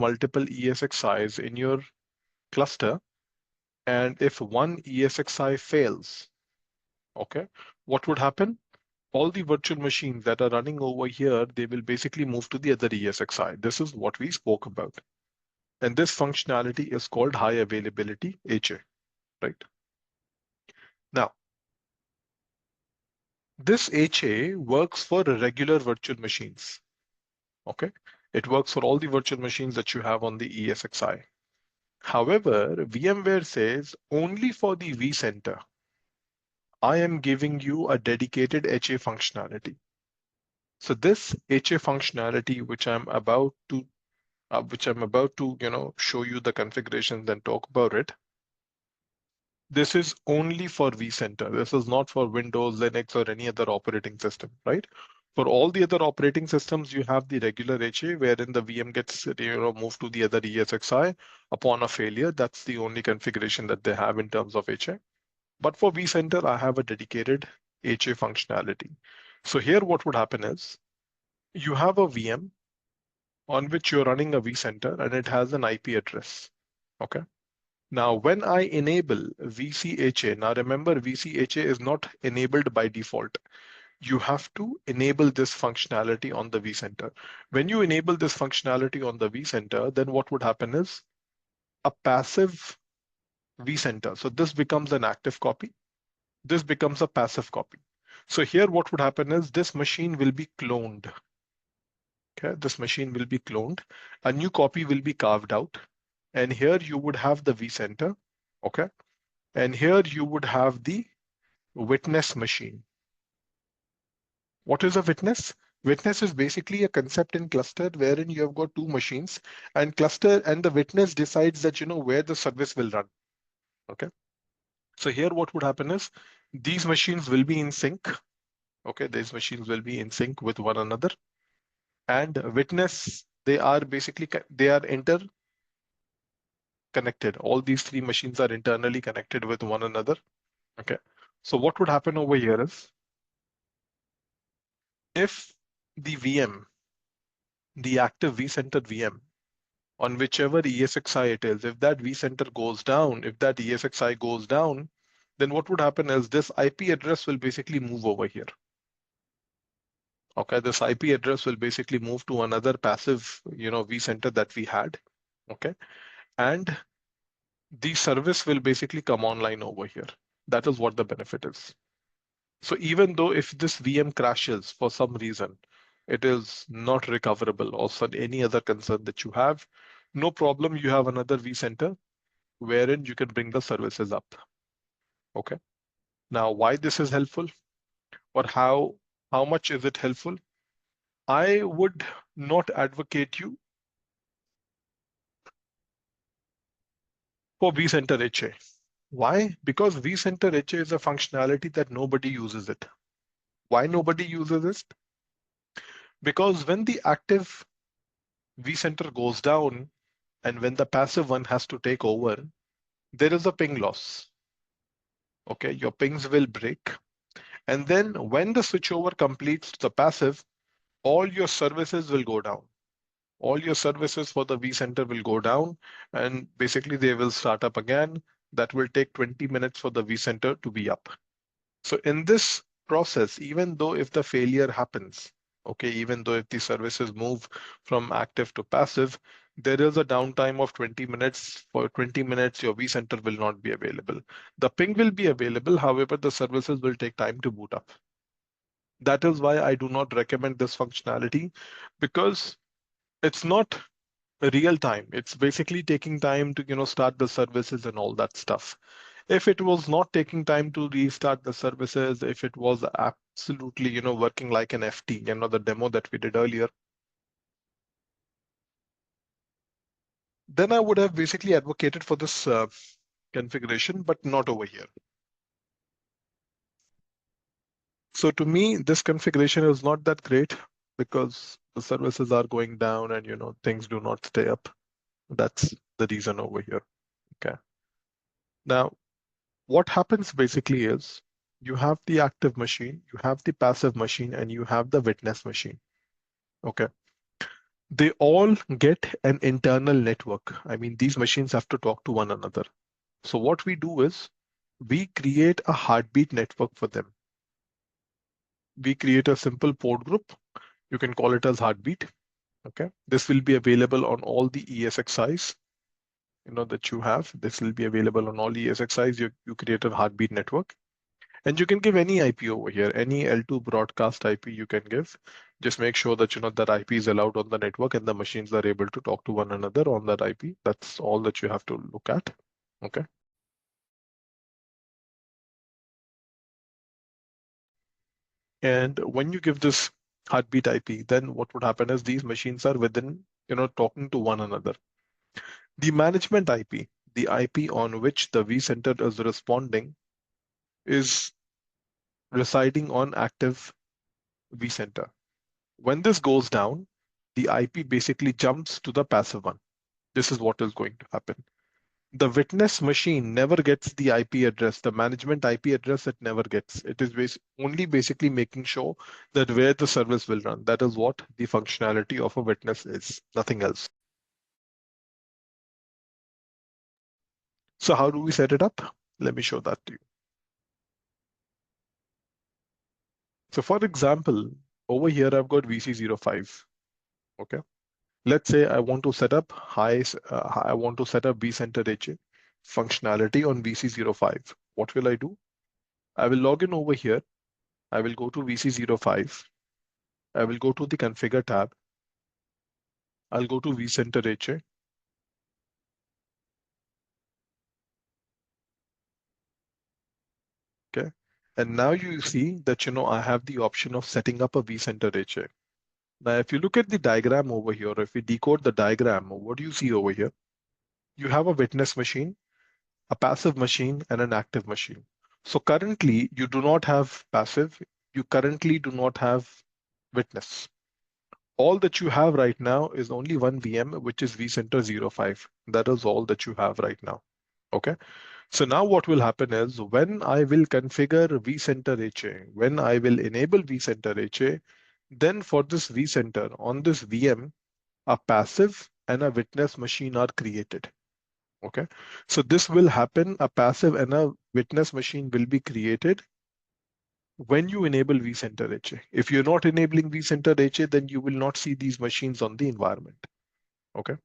multiple ESXi's in your cluster, and if one ESXi fails, okay, what would happen? All the virtual machines that are running over here, they will basically move to the other ESXi. This is what we spoke about. And this functionality is called high availability HA, right? Now, this HA works for regular virtual machines, okay? It works for all the virtual machines that you have on the ESXi. However, VMware says only for the vCenter, I am giving you a dedicated HA functionality. So this HA functionality, which I'm about to, show you the configurations and talk about it. This is only for vCenter. This is not for Windows, Linux, or any other operating system, right? For all the other operating systems, you have the regular HA, wherein the VM gets, moved to the other ESXi upon a failure. That's the only configuration that they have in terms of HA. But for vCenter, I have a dedicated HA functionality. So here, what would happen is you have a VM on which you're running a vCenter, and it has an IP address. Okay. Now, when I enable VCHA, now remember, VCHA is not enabled by default. You have to enable this functionality on the vCenter. When you enable this functionality on the vCenter, then what would happen is a passive vCenter. So this becomes an active copy. This becomes a passive copy. So here what would happen is this machine will be cloned. Okay, this machine will be cloned. A new copy will be carved out. And here you would have the vCenter. Okay. And here you would have the witness machine. What is a witness? Witness is basically a concept in cluster wherein you have got two machines, and cluster and the witness decides that where the service will run. Okay. So here what would happen is these machines will be in sync. Okay, these machines will be in sync with one another. And witness, they are interconnected. All these three machines are internally connected with one another. Okay. So what would happen over here is if the VM, the active vCenter VM, on whichever ESXi it is, if that vCenter goes down, if that ESXi goes down, then what would happen is this IP address will basically move over here. Okay, this IP address will basically move to another passive, vCenter that we had. Okay, and the service will basically come online over here. That is what the benefit is. So even though if this VM crashes for some reason, it is not recoverable or for any other concern that you have, no problem, you have another vCenter wherein you can bring the services up. Okay. Now, why this is helpful or how much is it helpful? I would not advocate you for vCenter HA. Why? Because vCenter HA is a functionality that nobody uses it. Why nobody uses it? Because when the active vCenter goes down and when the passive one has to take over, there is a ping loss. Okay, your pings will break. And then when the switchover completes to the passive, all your services will go down. All your services for the vCenter will go down, and basically they will start up again. That will take 20 minutes for the vCenter to be up. So in this process, even though if the failure happens, okay, even though if the services move from active to passive, there is a downtime of 20 minutes. For 20 minutes, your vCenter will not be available. The ping will be available, however, the services will take time to boot up. That is why I do not recommend this functionality, because it's not real time. It's basically taking time to start the services and all that stuff. If it was not taking time to restart the services, if it was absolutely working like an FT, the demo that we did earlier, then I would have basically advocated for this configuration, but not over here. So to me, this configuration is not that great because the services are going down and things do not stay up. That's the reason over here. Okay. Now, what happens basically is you have the active machine, you have the passive machine, and you have the witness machine. Okay. They all get an internal network. I mean, these machines have to talk to one another. So what we do is we create a heartbeat network for them. We create a simple port group. You can call it as heartbeat. Okay. This will be available on all the ESXIs, that you have. This will be available on all ESXIs. You create a heartbeat network. And you can give any IP over here, any L2 broadcast IP you can give. Just make sure that that IP is allowed on the network and the machines are able to talk to one another on that IP. That's all that you have to look at. Okay. And when you give this heartbeat IP, then what would happen is these machines are within, talking to one another. The management IP, the IP on which the vCenter is responding, is residing on active vCenter. When this goes down, the IP basically jumps to the passive one. This is what is going to happen. The witness machine never gets the IP address, the management IP address it never gets. It is only basically making sure that where the service will run. That is what the functionality of a witness is, nothing else. So how do we set it up? Let me show that to you. So for example, over here I've got VC05. Okay. Let's say I want to set up I want to set up vCenter HA functionality on VC05. What will I do? I will log in over here. I will go to VC05. I will go to the configure tab. I'll go to vCenter HA. Okay. And now you see that, I have the option of setting up a vCenter HA. Now, if you look at the diagram over here, if we decode the diagram, what do you see over here? You have a witness machine, a passive machine, and an active machine. So currently, you do not have passive. You currently do not have witness. All that you have right now is only one VM, which is vCenter 05. That is all that you have right now. Okay. So now what will happen is when I will configure vCenter HA, when I will enable vCenter HA, then for this vCenter on this VM, a passive and a witness machine are created. Okay. So this will happen, a passive and a witness machine will be created when you enable vCenter HA. If you're not enabling vCenter HA, then you will not see these machines on the environment. Okay.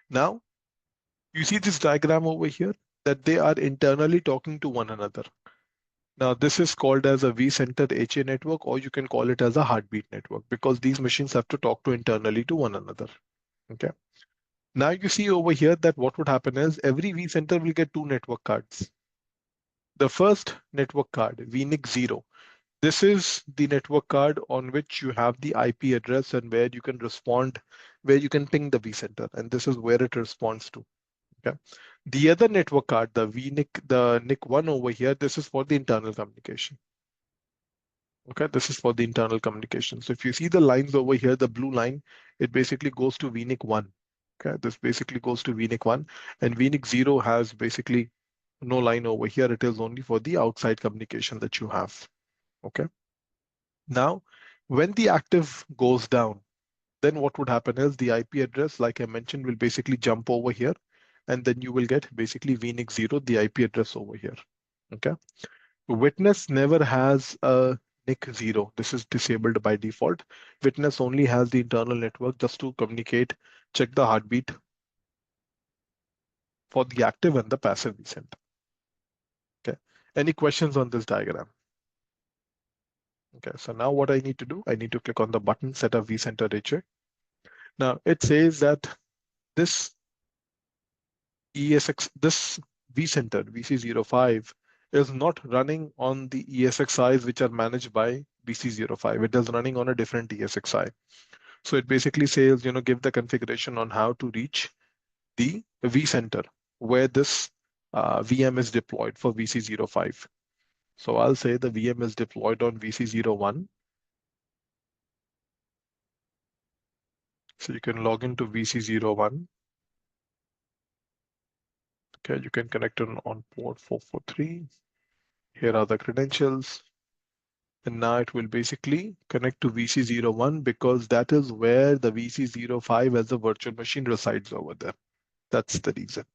Now, you see this diagram over here that they are internally talking to one another. Now, this is called as a vCenter HA network, or you can call it as a heartbeat network because these machines have to talk to internally to one another. Okay. Now you see over here that what would happen is every vCenter will get two network cards. The first network card, VNIC 0. This is the network card on which you have the IP address and where you can respond, where you can ping the vCenter, and this is where it responds to. Okay. The other network card, the VNIC, the NIC1 over here, this is for the internal communication. Okay, this is for the internal communication. So if you see the lines over here, the blue line, it basically goes to VNIC 1. Okay, this basically goes to VNIC 1, and VNIC 0 has basically no line over here. It is only for the outside communication that you have. Okay. Now, when the active goes down, then what would happen is the IP address, like I mentioned, will basically jump over here, and then you will get basically VNIC 0, the IP address over here. Okay. Witness never has a NIC 0. This is disabled by default. Witness only has the internal network just to communicate, check the heartbeat for the active and the passive vCenter. Okay. Any questions on this diagram? Okay, so now what I need to do, I need to click on the button, set up vCenter HA. Now it says that this this vCenter, VC05, is not running on the ESXIs which are managed by VC05. It is running on a different ESXi. So it basically says, give the configuration on how to reach the vCenter where this VM is deployed for VC05. So I'll say the VM is deployed on VC01. So you can log into VC01. Okay, you can connect on port 443. Here are the credentials. And now it will basically connect to VC01 because that is where the VC05 as a virtual machine resides over there. That's the reason.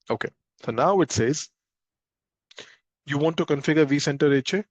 Okay, so now it says you want to configure vCenter HA.